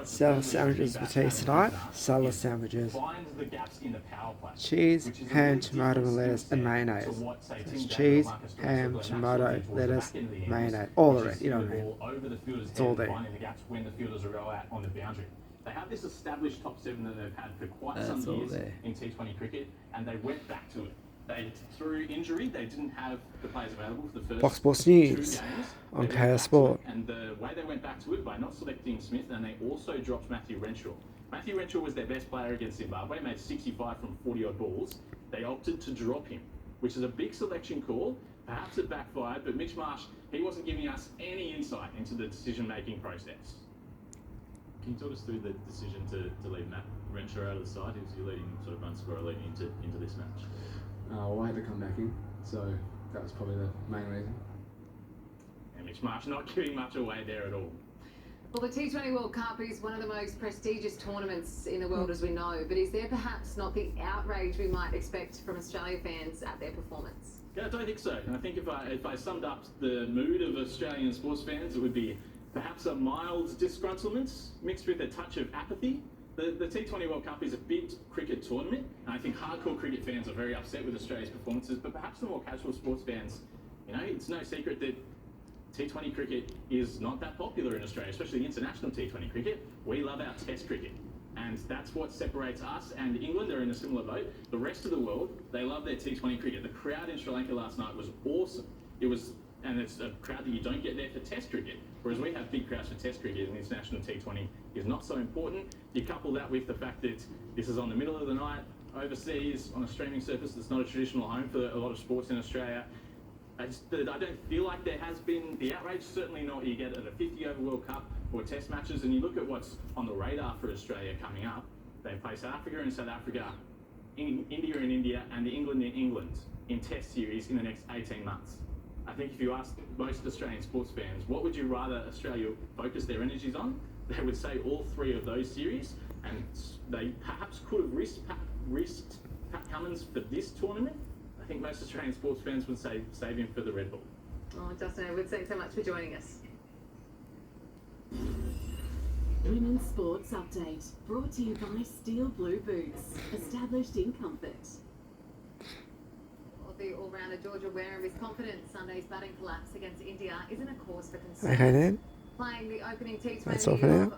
Salad sandwiches for tea tonight. Salad sandwiches. Cheese, ham, tomato, and lettuce, and mayonnaise. So it's cheese, ham, tomato, lettuce, mayonnaise. All of it, you know what I mean? It's all there. They have this established top seven that they've had for quite some years in T20 cricket, and they went back to it. Through injury, they didn't have the players available for the first Fox Sports News on KO Sport. And the way they went back to it by not selecting Smith, and they also dropped Matthew Renshaw. Matthew Renshaw was their best player against Zimbabwe, made 65 from 40 odd balls. They opted to drop him, which is a big selection call. Perhaps it backfired, but Mitch Marsh, he wasn't giving us any insight into the decision-making process. Can you talk us through the decision to leave Matt Renshaw out of the side? He was your leading sort of run scorer leading into this match. Well, I had to come back in, so that was probably the main reason. And Mitch Marsh not giving much away there at all. Well, the T20 World Cup is one of the most prestigious tournaments in the world, as we know, but is there perhaps not the outrage we might expect from Australia fans at their performance? Yeah, I don't think so. And I think if I summed up the mood of Australian sports fans, it would be perhaps a mild disgruntlement mixed with a touch of apathy. The T20 World Cup is a big cricket tournament, and I think hardcore cricket fans are very upset with Australia's performances, but perhaps the more casual sports fans, it's no secret that T20 cricket is not that popular in Australia, especially international T20 cricket. We love our test cricket, and that's what separates us and England. Are in a similar boat. The rest of the world, they love their T20 cricket. The crowd in Sri Lanka last night was awesome. And it's a crowd that you don't get there for test cricket. Whereas we have big crowds for test cricket, and international T20 is not so important. You couple that with the fact that this is on the middle of the night, overseas, on a streaming service that's not a traditional home for a lot of sports in Australia. I don't feel like there has been the outrage, certainly not what you get at a 50-over World Cup or test matches. And you look at what's on the radar for Australia coming up. They play South Africa and South Africa, India and India, and England and England in test series in the next 18 months. I think if you ask most Australian sports fans, what would you rather Australia focus their energies on? They would say all three of those series, and they perhaps could have risked Pat Cummins for this tournament. I think most Australian sports fans would say save him for the Red Bull. Oh, Justin Edwards, thanks so much for joining us. Women's Sports Update, brought to you by Steel Blue Boots, established in comfort. The all-rounder Georgia Wareham is confident Sunday's batting collapse against India isn't a cause for concern. Okay then. Playing the opening T20 That's all for now.